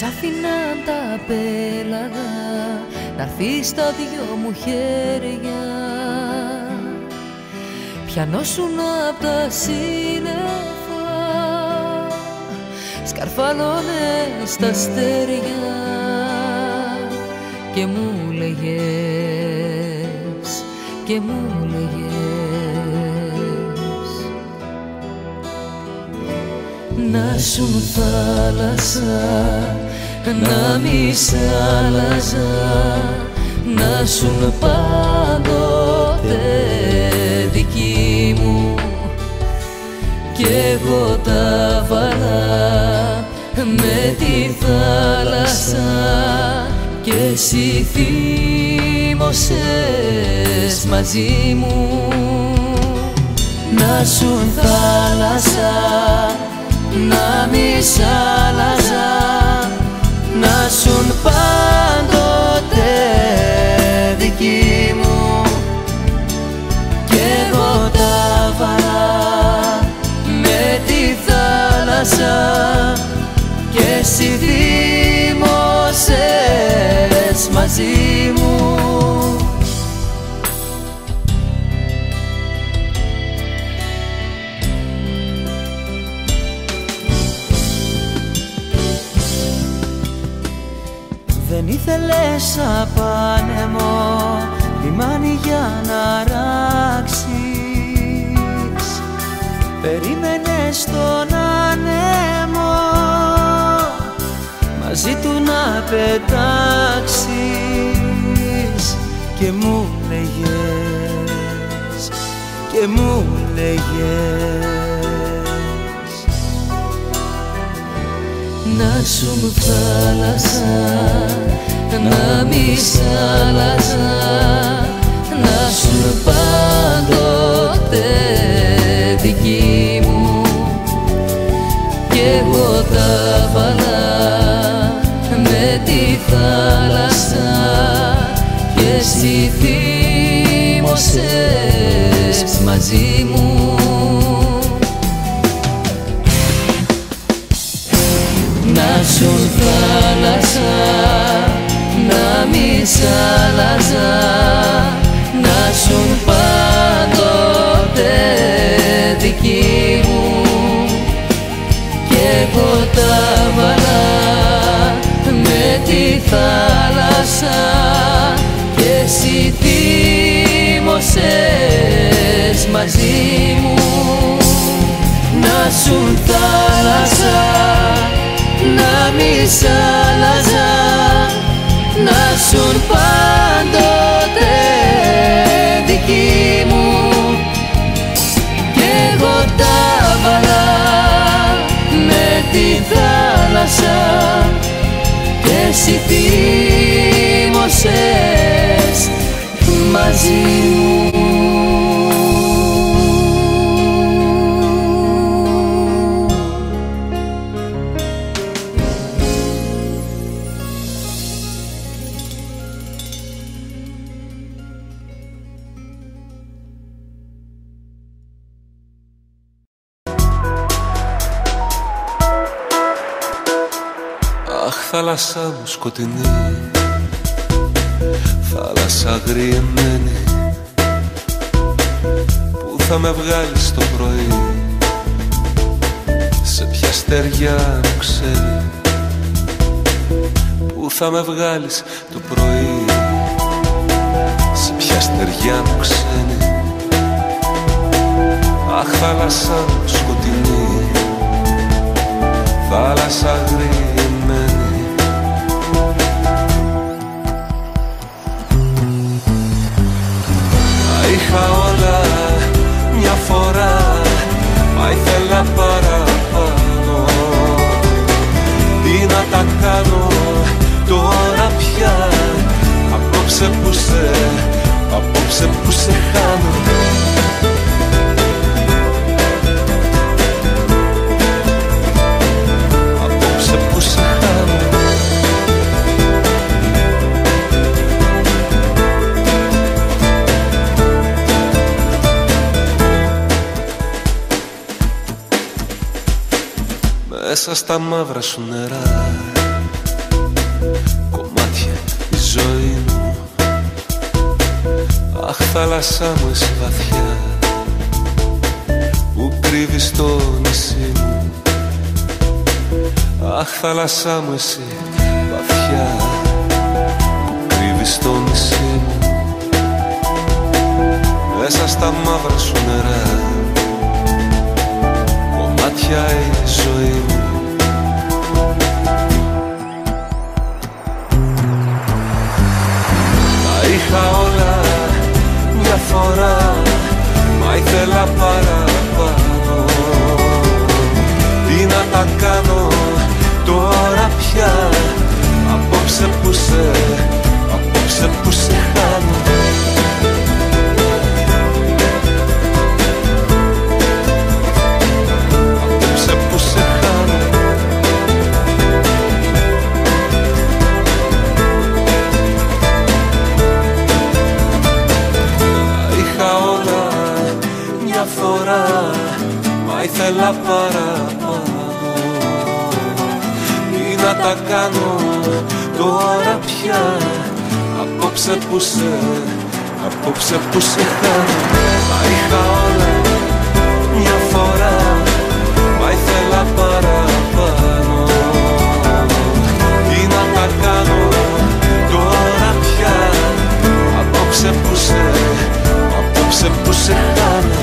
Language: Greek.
άφηναν τα πέλαγα να'ρθείς στα δυο μου χέρια. Πιανόσουν απ' τα σύννεφα, σκαρφαλώνες τα αστέρια και μου λέγες, και μου λέγες να σου θάλασσα, να μη σ' άλλαζα, να σου πάντοτε δική μου κι εγώ τα βάλα με τη θάλασσα και εσύ θύμωσες μαζί μου. Να σου θάλασσα, να μη σ' άλλαζα, να σου πάντοτε δική μου κι εγώ τα βάλα με τη θάλασσα και εσύ θύμωσες μαζί μου. Δεν ήθελες απάνεμο λιμάνι για να ράξεις, περίμενες τον άνεμο μαζί του να πετάξεις και μου λέγες, και μου λέγες να σου θάλασσα, να μη σ' άλλαζα, να σου πάντοτε δική μου κι εγώ τα βάλα με τη θάλασσα και εσύ θύμωσες μαζί μου. Να σου θάλασσα, να μη σ' άλλαζα, να σου πάντοτε δική μου κι εγώ τα βάλα με τη θάλασσα και εσύ θύμωσες μαζί μου. Να σου θάλασσα, να μη σ' άλλαζα, να σου πάντοτε δική μου κι εγώ τα βάλα με τη θάλασσα και εσύ θύμωσες μαζί μου. Θάλασσά μου σκοτεινή, θάλασσα αγριεμένη, πού θα με βγάλεις το πρωί, σε ποια στεριά μου ξέρει, πού θα με βγάλεις το πρωί, σε ποια στεριά μου ξένη. Αχ, θάλασσά μου σκοτεινή, θάλασσα αγριεμένη, είχα όλα μια φορά, μα ήθελα παραπάνω. Τι να τα κάνω τώρα πια, απόψε που σε χάνω. Απόψε που σε χάνω. Μέσα στα μαύρα σου νερά Αχ, θάλασσά μου εσύ βαθιά που κρύβεις το νησί μου. Αχ, θάλασσά μου εσύ βαθιά που κρύβεις το νησί μου. Μέσα στα μαύρα σου νερά κομμάτια η ζωή μου. Τα είχα όλα μια φορά, μα ήθελα παραπάνω. Τι να τα κάνω τώρα πια, απόψε που σε χάνω. Απόψε που σε χάνω. Τα είχα όλα μια φορά, μα ήθελα παραπάνω. Τι να τα κάνω τώρα πια, απόψε που σε χάνω. Τα είχα όλα μια φορά, μα ήθελα παραπάνω. Τι να τα κάνω τώρα πια, απόψε που σε χάνω.